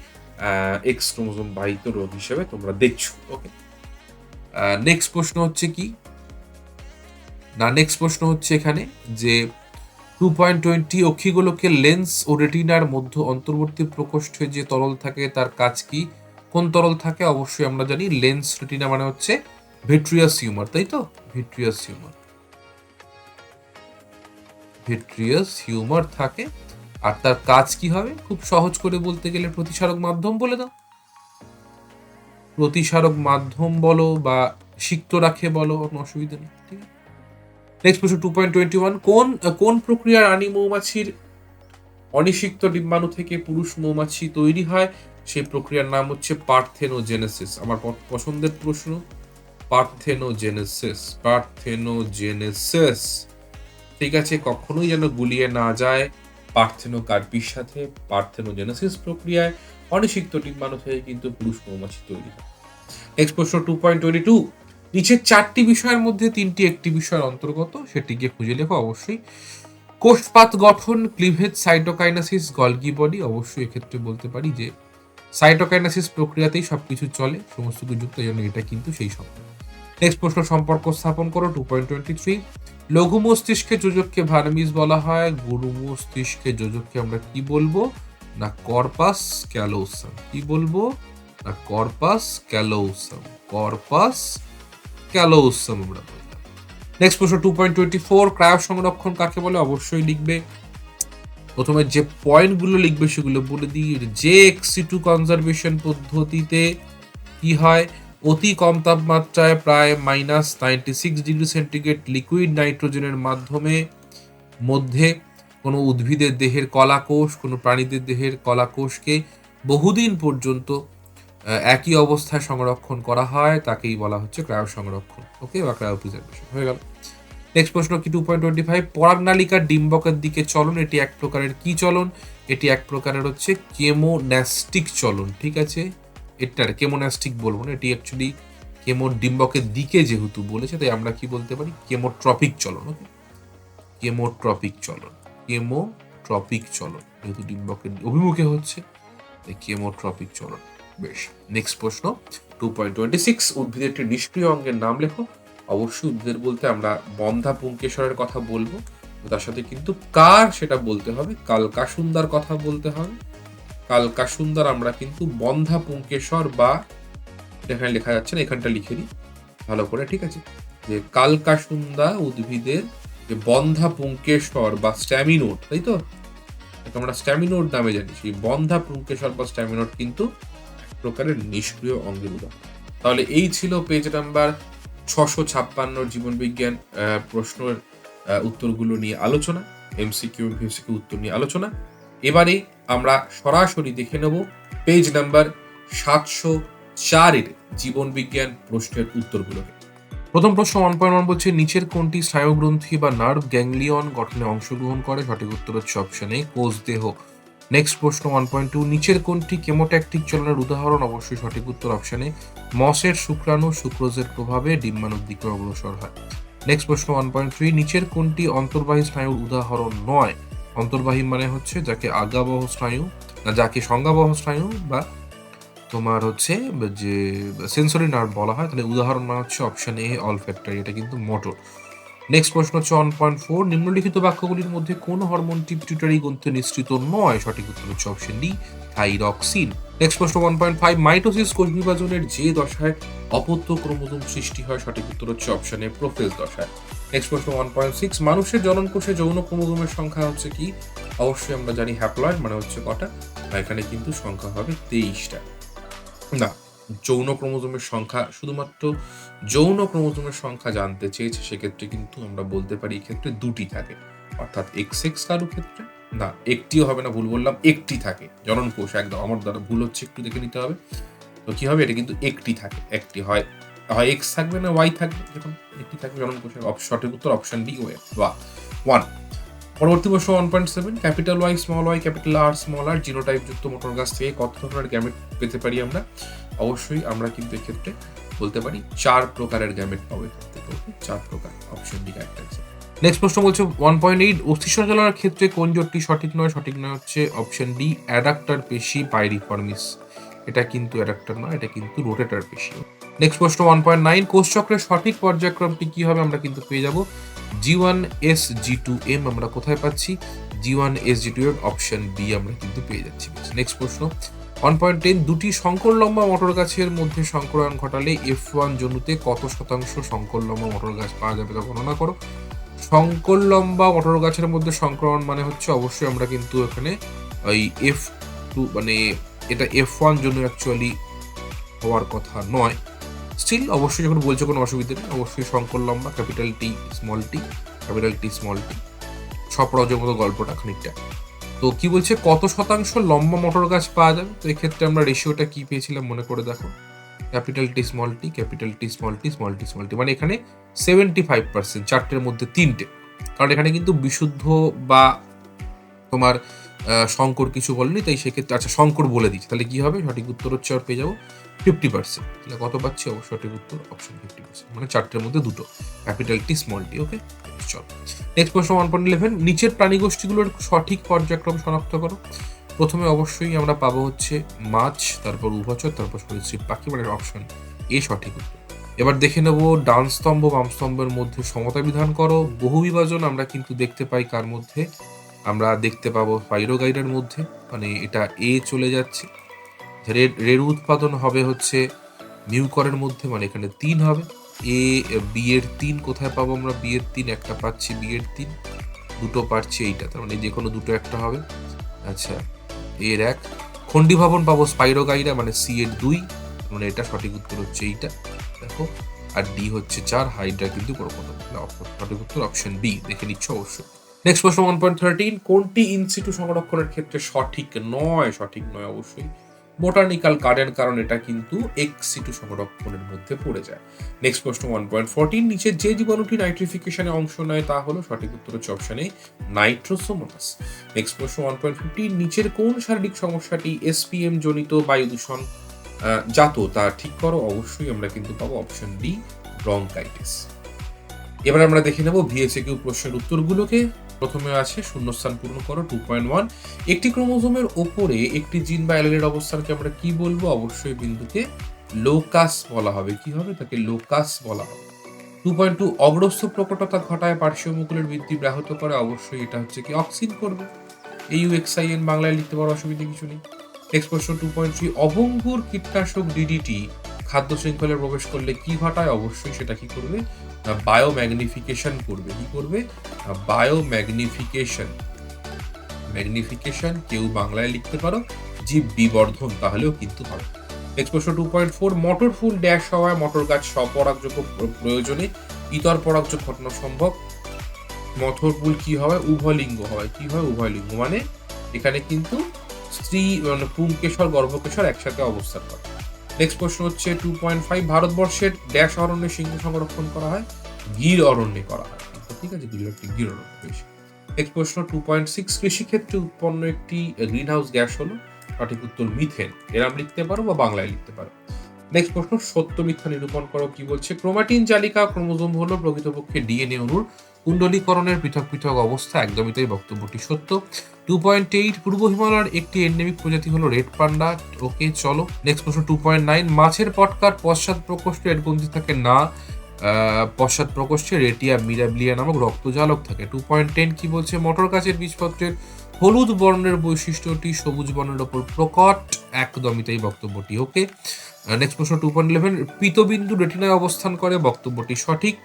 Speaker 1: এক্স ক্রোমোজোম বাহিত রোগ হিসেবে তোমরা দেখছো। ওকে, নেক্সট প্রশ্ন হচ্ছে কি না, নেক্সট প্রশ্ন হচ্ছে এখানে যে 2.20, অক্ষিগোলকের লেন্স ও রেটিনার মধ্যে অন্তর্বর্তী প্রকোষ্ঠে যে তরল থাকে তার কাজ কি? কোন তরল থাকে? অবশ্যই আমরা জানি লেন্স রেটিনা মানে হচ্ছে ভিট্রিয়াস হিউমার, তাই তো? ভিট্রিয়াস হিউমার, ভিট্রিয়াস হিউমার থাকে। আর তার কাজ কি হবে? খুব সহজ করে বলতে গেলে প্রতিসারক মাধ্যম বলে দাও, প্রতিসারক মাধ্যম বলো বা সিক্ত রাখে বলো, কোনো অসুবিধা নেই। ঠিক আছে, নেক্সট প্রশ্ন 2.21, কোন প্রক্রিয়ার রানী মৌমাছির অনিষিক্ত ডিম্বাণু থেকে পুরুষ মৌমাছি তৈরি হয়? সেই প্রক্রিয়ার নাম হচ্ছে পার্থেনোজেনেসিস। আমার পছন্দের প্রশ্ন, পার্থেনোজেনেসিস, পার্থেনোজেনেসিস। ঠিক আছে, কখনোই যেন গুলিয়ে না যায় পার্থেনোকার্পির সাথে। পার্থেনোজেনেসিস প্রক্রিয়ায় অনিষিক্ত ডিম্বাণু থেকে কিন্তু পুরুষ মৌমাছি তৈরি হয়। নেক্সট প্রশ্ন 2.22, নিচের 4টি বিষয়ের মধ্যে 3টি একটি বিষয়ের অন্তর্গত, সেটিকে খুঁজে লেখো। অবশ্যই কোষপাত গঠন, ক্লিভেজ, সাইটোকাইনাসিস, গলগি বডি। অবশ্যই এক্ষেত্রে বলতে পারি যে সাইটোকাইনাসিস প্রক্রিয়াতেই সবকিছু চলে, সমস্ত কিছু যুক্ত, জন্য এটা কিন্তু সেই শব্দ। নেক্সট প্রশ্ন, সম্পর্ক স্থাপন করো। 2.23, লঘু মস্তিষ্কে যোজককে ভার্মিস বলা হয়, গুরু মস্তিষ্কে যোজককে আমরা কি বলবো? না কর্পাস ক্যালোসাম। কি বলবো? না কর্পাস ক্যালোসাম, কর্পাস ক্যালোসাম আমরা বললাম। নেক্সট প্রশ্ন 2.24, ক্রায়ো সংরক্ষণ কাকে বলে? অবশ্যই লিখবে। প্রথমে যে পয়েন্টগুলো লিখবে সেগুলো বলে দিই। যে এক্সি2 কনজারভেশন পদ্ধতিতে কি হয়? অতি কম তাপমাত্রায় প্রায় -96 ডিগ্রি সেন্টিগ্রেড লিকুইড নাইট্রোজেনের মধ্যে কোনো উদ্ভিদের দেহের কলাকোষ, কোনো প্রাণীদের দেহের কলাকোষকে বহুদিন পর্যন্ত একই অবস্থায় সংরক্ষণ করা হয়, তাকেই বলা হচ্ছে ক্রায়ো সংরক্ষণ। ওকে, বা ক্রায়ো প্রিজার্ভেশন হয়ে গেল। নেক্সট প্রশ্ন কি 2.25, পরাগনালিকার ডিম্বকের দিকে চলন, এটি এক প্রকারের কি চলন? এটি এক প্রকারের হচ্ছে কেমোন্যাস্টিক চলন। ঠিক আছে, এটা কেমোন্যাস্টিক বলবো না, এটি অ্যাকচুয়ালি ডিম্বকের দিকে যেহেতু বলেছে, তাই আমরা কি বলতে পারি? কেমোট্রপিক চলন। ওকে, কেমোট্রপিক চলন, কেমোট্রপিক চলন, যেহেতু ডিম্বকের অভিমুখে হচ্ছে, তাই কেমোট্রপিক চলন। বেশ। নেক্সট প্রশ্ন 2.26, উদ্ভিদের একটি নিষ্ক্রিয় অঙ্গের নাম লেখো। অবশ্যই উদ্ভিদের বলতে আমরা বন্ধা পুংকেশরের কথা বলবো, তার সাথে কিন্তু কার সেটা বলতে হবে, কালকাসুন্দার কথা বলতে হবে। কালকাসুন্দার আমরা কিন্তু বন্ধা পুংকেশর, বা এখানে লেখা যাচ্ছে না, এখানটা লিখে দিই ভালো করে। ঠিক আছে, যে কালকাসুন্দা উদ্ভিদের যে বন্ধা পুংকেশর বা স্ট্যামিনোড, তাই তো, আমরা স্ট্যামিনোড নামে জানি, সেই বন্ধা পুংকেশর বা স্ট্যামিনোড কিন্তু এক প্রকারের নিষ্ক্রিয় অঙ্গের উদাহরণ। তাহলে এই ছিল পেজ নাম্বার 656 জীবন বিজ্ঞান প্রশ্নের উত্তরগুলো নিয়ে আলোচনা, এমসিকিউ ভিউসিকিউ উত্তর নিয়ে আলোচনা। এবারে আমরা সরাসরি দেখে নেব পেজ নাম্বার 704 জীবন বিজ্ঞান প্রশ্নের উত্তরগুলোকে। প্রথম প্রশ্ন 1.1 বলছে, নিচের কোনটি স্নায়ুগ্রন্থি বা নার্ভ গ্যাংলিয়ন গঠনে অংশগ্রহণ করে? সঠিক উত্তর হচ্ছে অপশন এ, কোষদেহ। নেক্সট প্রশ্ন 1.2, নিচের কোনটি কেমোট্যাকটিক চলনের উদাহরণ? অবশ্যই সঠিক উত্তর অপশানে মসের শুক্রাণু সুক্রোজের প্রভাবে ডিম্বাণুর দিকে অগ্রসর হয়। নেক্সট প্রশ্ন 1.3, নিচের কোনটি অন্তর্বাহী স্নায়ুর উদাহরণ নয়? অন্তর্বাহী মানে হচ্ছে যাকে আজ্ঞাবহ স্নায়ু, না যাকে সংজ্ঞাবহ স্নায়ু বা তোমার হচ্ছে যে সেন্সরি নার্ভ বলা হয়, তাহলে উদাহরণ মানে হচ্ছে অপশন এ অলফ্যাক্টরি, এটা কিন্তু মোটর। নেক্সট প্রশ্ন হচ্ছে 1.4, নিম্নলিখিত বাক্যগুলির মধ্যে কোন হরমোনটি পিটুইটারি গ্রন্থে নিঃসৃত নয়? সঠিক উত্তর হচ্ছে অপশন ডি থাইরক্সিন। নেক্সট প্রশ্ন 1.5, মাইটোসিস কোষ বিভাজনের যে দশায় অপত্য ক্রোমোজোম সৃষ্টি হয়? সঠিক উত্তর হচ্ছে অপশন এ প্রোফেজ দশায়। নেক্সট প্রশ্ন 1.6, মানুষের জননকোষে যৌন ক্রোমোজোমের সংখ্যা হচ্ছে কি? অবশ্যই আমরা জানি হ্যাপ্লয়েড মানে হচ্ছে কটা, এখানে কিন্তু সংখ্যা হবে 23টা। না, যৌন ক্রোমোজোমের সংখ্যা, শুধুমাত্র যৌন ক্রোমোজোমের সংখ্যা জানতে চেয়েছে, সেক্ষেত্রে কিন্তু আমরা বলতে পারি এক্ষেত্রে দুটি থাকে, অর্থাৎ XX কারো ক্ষেত্রে না, একটিও হবে না, ভুল বললাম, একটি থাকে জনন কোষ, একদম আমার দ্বারা ভুল হচ্ছে, একটু দেখে নিতে হবে। তো কি হবে, এটা কিন্তু একটি থাকে, একটি হয় X থাকবে না Y থাকবে, যখন একটি থাকবে জনন কোষের। সঠিক উত্তর অপশন ডি ওয়ান। পরবর্তী প্রশ্ন 1.7, capital Y small Y capital R small R genotype যুক্ত মোটর গাছ থেকে কত ধরনের গ্যামেট পেতে পারি আমরা? অবশ্যই আমরা কিন্তু এক্ষেত্রে বলতে পারি 4 প্রকারের গ্যামেট পাবো এখান থেকে, 4 প্রকার, option D correct answer. Next প্রশ্ন বলছে 1.8, অস্থি সঞ্চালনের ক্ষেত্রে কোন জোটটি সঠিক নয়? সঠিক নয় হচ্ছে অপশন ডি অ্যাডাক্টর পেশি পাইরিফর্মিস, এটা কিন্তু অ্যাডাক্টর নয়, এটা কিন্তু রোটেটর পেশি। নেক্সট প্রশ্ন 1.9, কোষচক্রের সঠিক পর্যায়ক্রমটি কি হবে? আমরা কিন্তু পেয়ে যাব G1S G2M, আমরা কোথায় পাচ্ছি? G1S G2M, অপশন বি আমরা কিন্তু পেয়ে যাচ্ছি। নেক্সট প্রশ্ন 1.10, দুটি শঙ্কর লম্বা মটর গাছের মধ্যে সংকরায়ন ঘটালে F1 জনুতে কত শতাংশ শঙ্কর লম্বা মটর গাছ পাওয়া যাবে তা গণনা করো। শঙ্কর লম্বা মটর গাছের মধ্যে সংক্রমণ মানে হচ্ছে অবশ্যই আমরা কিন্তু এখানে ওই F2 মানে এটা F1 জন্য অ্যাকচুয়ালি হওয়ার কথা নয়, স্টিল অবশ্যই যখন বলছে কোনো অসুবিধা নেই, অবশ্যই শঙ্কর লম্বা capital T small tea, capital T small tea, স্বপ্রজের মতো গল্পটা খানিকটা। তো কি বলছে কত শতাংশ লম্বা মটর গাছ পাওয়া যাবে? তো এক্ষেত্রে আমরা রেশিওটা কি পেয়েছিলাম মনে করে দেখো, capital T small tea, capital T small tea, small tea small tea, মানে এখানে 75%, চারটের মধ্যে তিনটে, কারণ এখানে কিন্তু বিশুদ্ধ বা তোমার শঙ্কর কিছু বলেনি, তাই সেক্ষেত্রে আচ্ছা শঙ্কর বলে দিচ্ছি, তাহলে কি হবে, সঠিক উত্তর হচ্ছে আর পেয়ে যাবো 50%। তাহলে কত পাচ্ছি? অবশ্যই সঠিক উত্তর অপশন 50%, মানে চারটের মধ্যে দুটো, ক্যাপিটাল টি স্মল টি। ওকে, চল নেক্সট প্রশ্ন 1.11, নিচের প্রাণীগোষ্ঠীগুলোর সঠিক পর্যায়ক্রম শনাক্ত করো। প্রথমে অবশ্যই আমরা পাবো হচ্ছে মাছ, তারপর উভচর, তারপর সরীসৃপ পাখি, মানে অপশন এ সঠিক উত্তর। এবার দেখে নেব ডান স্তম্ভ বাম স্তম্ভের মধ্যে সমতা বিধান করো। বহু বিভাজন আমরা কিন্তু দেখতে পাই কার মধ্যে? আমরা দেখতে পাবো পাইরোগাইডের মধ্যে, মানে এটা এ চলে যাচ্ছে। রেণু উৎপাদন হবে হচ্ছে মিউকরের মধ্যে, মানে এখানে 3 হবে। এ বি এর 3 কোথায় পাবো আমরা? বি এর 3 একটা পাচ্ছি, বি এর 3 দুটো পাচ্ছি এইটা, তার মানে যে কোনো দুটো একটা হবে। আচ্ছা, এর 1 খন্ডি ভবন পাবো স্পাইরোগাইরা, মানে সি এর 2, মানে এটা সঠিক উত্তর হচ্ছে এইটা দেখো। আর ডি হচ্ছে 4 হাইড্রা কিন্তু সঠিক উত্তর অপশন বি, দেখে নিচ্ছ অবশ্যই। নেক্সট প্রশ্ন 1.13, কোনটি ইনসিটু সংরক্ষণের ক্ষেত্রে সঠিক নয়? সঠিক নয় অবশ্যই বোটানিক্যাল গার্ডেন, কারণ এটা কিন্তু এক্সিটু সংরক্ষণের মধ্যে পড়ে যায়। নেক্সট প্রশ্ন 1.14, নিচে যে জীবাণুটি নাইট্রিফিকেশনে অংশ নেয় তা হলো? সঠিক উত্তর হচ্ছে অপশন এ নাইট্রোসোমোনাস। নেক্সট প্রশ্ন 1.15, নিচের কোন শারীরিক সমস্যাটি SPM জনিত বায়ু দূষণ জাত তা ঠিক করো। অবশ্যই আমরা কিন্তু পাবো অপশন ডি ব্রঙ্কাইটিস। এবার আমরা দেখে নেব VHQ প্রশ্নের উত্তরগুলোকে। প্রথমে আছে শূন্যস্থান পূর্ণ করো 2.1, একটি ক্রোমোজোমের ওপরে একটি জিন বা অ্যালিলের অবস্থানকে আমরা কি বলবো? অবশ্যই বিন্দুকে লোকাস বলা হবে। কি হবে? তাকে লোকাস বলা হবে। 2.2, অগ্রস্থ প্রকটতা ঘটায় পার্শ্বীয় মুকুলের বৃদ্ধি ব্যাহত করে। অবশ্যই এটা হচ্ছে কি অক্সিন করবে। AUXIN বাংলায় লিখতে পারো, অসুবিধা কিছু নেই। নেক্সট প্রশ্ন 2.3, অভঙ্গুর কীটনাশক DDT খাদ্য শৃঙ্খলে প্রবেশ করলে কি ঘটায়? অবশ্যই সেটা কি করবে? বায়োম্যাগনিফিকেশন করবে। কি করবে? বায়োম্যাগনিফিকেশন। ম্যাগনিফিকেশন কেউ বাংলায় লিখতে পারো জীব বিবর্ধন, তাহলেও কিন্তু হবে। নেক্সট প্রশ্ন 2.4, মটর ফুল ড্যাশ হওয়ায় মটর গাছ স্বপরাগযোগ্য প্রয়োজনে ইতর পরাগযোগ ঘটানো সম্ভব। মটর ফুল কি হয়? উভয়লিঙ্গ হয়। কি হয়? উভয়লিঙ্গ, মানে এখানে কিন্তু স্ত্রী মানে পুংকেশর গর্ভকেশর একসাথে অবস্থান করে। নেক্সট প্রশ্ন হচ্ছে 2.5, ভারতবর্ষের ড্যাশ অরণ্যে সিংহ সংরক্ষণ করা হয়? গির অরণ্যে করা হয়। ঠিক আছে, গির অরণ্য বেশি। নেক্সট প্রশ্ন 2.6 কৃষিক্ষেত্রে উৎপন্ন একটি গ্রিন হাউস গ্যাস হলো, সঠিক উত্তর মিথেন। এরাম লিখতে পারো বা বাংলায় লিখতে পারো। নেক্সট প্রশ্ন সত্য মিথ্যা নিরূপণ করো। কি বলছে? ক্রোমাটিন জালিকা ক্রোমোজোম হলো প্রকৃতপক্ষে ডিএনএ অণুর কুণ্ডলীকরণের পৃথক পৃথক অবস্থা, একদমই তাই, বক্তব্যটি সত্য। 2.8 পূর্ব হিমালয়ের একটি এন্ডেমিক প্রজাতি হলো রেড পান্ডা। ওকে, চলো নেক্সট প্রশ্ন 2.9 মাছের পটকার পশ্চাৎ প্রকোষ্ঠে রেডগ্রন্থি থাকে না, পশ্চাৎ প্রকোষ্ঠে রেটিয়া মিরাবিলিয়া নামক রক্তজালক থাকে। 2.10 কি বলছে? মটর গাছের বীজপত্রের হলুদ বর্ণের বৈশিষ্ট্যটি সবুজ বর্ণের ওপর প্রকট, একদমই তাই, বক্তব্যটি ওকে। নেক্সট প্রশ্ন 2.11 পীতবিন্দু রেটিনায় অবস্থান করে, বক্তব্যটি সঠিক।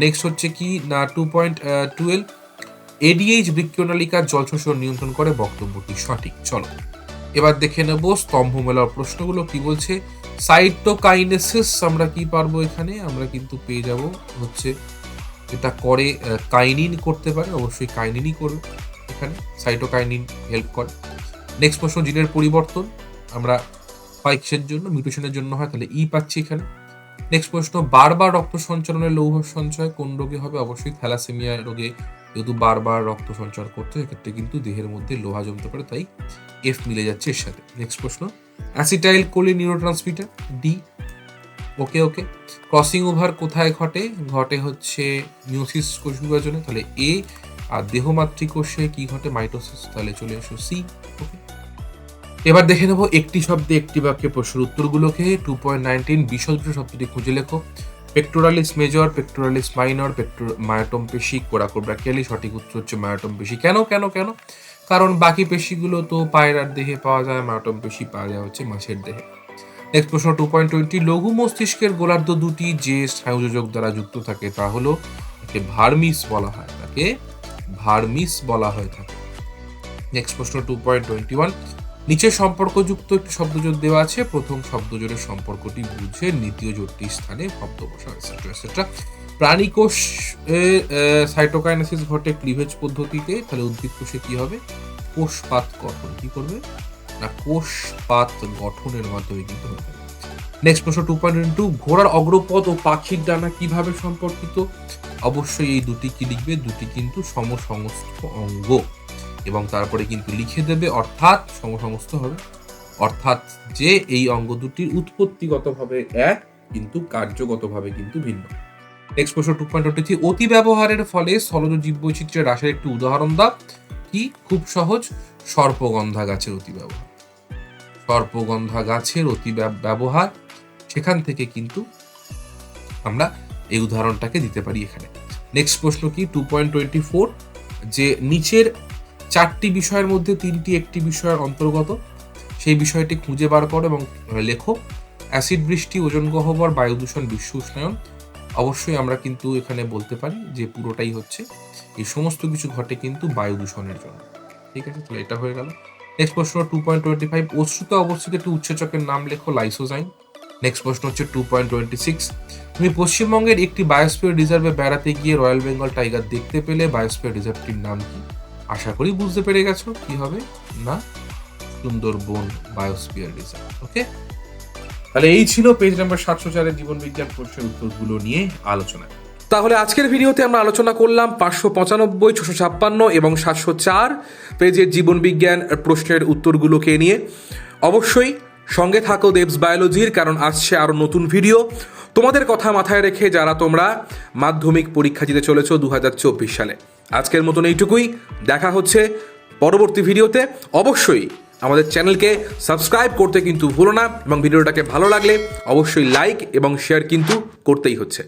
Speaker 1: নেক্সট হচ্ছে কি না 2.12 এডিএইচ বৃক্কনালিকার জল শোষণ নিয়ন্ত্রণ করে, বক্তব্যটি সঠিক। চলো এবার দেখে নেব স্তম্ভ মেলার প্রশ্নগুলো। কি বলছে? সাইটোকাইনেসিস আমরা কি পারবো এখানে? আমরা কিন্তু পেয়ে যাব হচ্ছে এটা করে কাইনিন করতে পারে, অবশ্যই কাইনিনই করবে এখানে, সাইটোকাইনিন হেল্প করে। নেক্সট প্রশ্ন জিনের পরিবর্তন আমরা হয় কিসের জন্য? মিউটেশনের জন্য হয়, তাহলে ই পাচ্ছি এখানে। নেক্সট প্রশ্ন বারবার রক্ত সঞ্চালনের লৌহ সঞ্চয় কোন রোগে হবে? অবশ্যই থ্যালাসেমিয়া রোগে, যেহেতু বারবার রক্ত সঞ্চার করতে সেক্ষেত্রে কিন্তু দেহের মধ্যে লোহা জমতে পারে, তাই এফ মিলে যাচ্ছে এর সাথে। নেক্সট প্রশ্ন অ্যাসিটাইল কোলিন নিউরোট্রান্সমিটার, ডি। ওকে ওকে। ক্রসিং ওভার কোথায় ঘটে? ঘটে হচ্ছে মিওসিস কোষ বিভাজনে, তাহলে এ। আর দেহমাতৃকোষে কি ঘটে? মাইটোসিস, তাহলে চলে এসো সি। ওকে, এবার দেখে নেবো একটি শব্দে একটি বাক্যে প্রশ্নের উত্তরগুলোকে। 2.19 বিশদ শব্দটি খুঁজে লেখো। Pectoralis major, pectoralis minor, myotome পেশি, কোরাকো ব্রাকিয়ালি, সঠিক উত্তর হচ্ছে মায়োটম পেশি। কেন কেন কেন? কারণ বাকি পেশিগুলো তো পায়রার দেহে পাওয়া যায়, মায়োটম পেশি পাওয়া যায় হচ্ছে মাছের দেহে। নেক্সট প্রশ্ন 2.20 লঘু মস্তিষ্কের গোলার্ধ দুটি যে স্নায়ুযোজক দ্বারা যুক্ত থাকে তা হলো, তাকে ভার্মিস বলা হয়, তাকে ভার্মিস বলা হয়ে থাকে। নেক্সট প্রশ্ন 2.21 নিচে সম্পর্কযুক্ত একটি শব্দজোড় দেওয়া আছে, প্রথম শব্দজোড়ের সম্পর্কটি বুঝে দ্বিতীয় জোড়টির স্থানে শব্দ বসাও, এটসেট্রা এটসেট্রা। প্রাণীকোষ সাইটোকাইনেসিস ঘটে ক্লিভেজ পদ্ধতিতে, তাহলে উদ্ভিদ কোষে কি হবে? কোষপাত গঠন। কি করবে না? কোষপাত গঠনের মাধ্যমে কিন্তু হবে। নেক্সট প্রশ্ন 2.2 ঘোড়ার অগ্রপদ ও পাখির ডানা কিভাবে সম্পর্কিত? অবশ্যই এই দুটি কি লিখবে? দুটি কিন্তু সমসমস্ত অঙ্গ, এবং তারপরে কিন্তু লিখে দেবে অর্থাৎ সমসমস্ত হবে, অর্থাৎ যে এই অঙ্গ দুটির উৎপত্তিগতভাবে এক কিন্তু কার্যগতভাবে কিন্তু ভিন্ন। নেক্সট প্রশ্ন 2.23 অতি ব্যবহারের ফলে স্থলজ জীববৈচিত্র্যের হ্রাসের একটি উদাহরণ দাও। কি? খুব সহজ, সর্পগন্ধা গাছের অতি ব্যবহার। সর্পগন্ধা গাছের অতি ব্যবহার, সেখান থেকে কিন্তু আমরা এই উদাহরণটাকে দিতে পারি এখানে। নেক্সট প্রশ্ন কি 2.24 যে নিচের চারটি বিষয়ের মধ্যে তিনটি একটি বিষয়ের অন্তর্গত, সেই বিষয়টি খুঁজে বার করো এবং লেখো। অ্যাসিড বৃষ্টি, ওজোন গহ্বর, বায়ু দূষণ, বিশ্ব উষ্ণায়ন। অবশ্যই আমরা কিন্তু এখানে বলতে পারি যে পুরোটাই হচ্ছে, এই সমস্ত কিছু ঘটে কিন্তু বায়ু দূষণের জন্য। ঠিক আছে, তাহলে এটা হয়ে গেল। নেক্সট প্রশ্ন 2.25 অশ্রুতে অবস্থিত একটি উৎসেচকের নাম লেখো, লাইসোজাইম। নেক্সট প্রশ্ন হচ্ছে 2.26 তুমি পশ্চিমবঙ্গের একটি বায়োস্ফিয়ার রিজার্ভে বেড়াতে গিয়ে রয়্যাল বেঙ্গল টাইগার দেখতে পেলে, বায়োস্ফিয়ার রিজার্ভটির নাম কি? আশা করি বুঝতে পেরে গেছো কি হবে না, সুন্দরবন বায়োস্ফিয়ার রিজার্ভ। ওকে, তাহলে এই ছিল পেজ নাম্বার 704 জীবন বিজ্ঞান প্রশ্নের উত্তরগুলো নিয়ে আলোচনা। তাহলে আজকের ভিডিওতে আমরা আলোচনা করলাম 595, 656 এবং 704 পেজের জীবন বিজ্ঞান প্রশ্নের উত্তরগুলোকে নিয়ে। অবশ্যই সঙ্গে থাকো দেবস বায়োলজির, কারণ আসছে আরো নতুন ভিডিও। তোমাদের কথা মাথায় রেখে যারা তোমরা মাধ্যমিক পরীক্ষা দিতে চলেছো 2024 সালে, আজকের মতন এইটুকুই। দেখা হচ্ছে পরবর্তী ভিডিওতে। অবশ্যই আমাদের চ্যানেলকে সাবস্ক্রাইব করতে কিন্তু ভুলো না, এবং ভিডিওটাকে ভালো লাগলে অবশ্যই লাইক এবং শেয়ার কিন্তু করতেই হচ্ছে।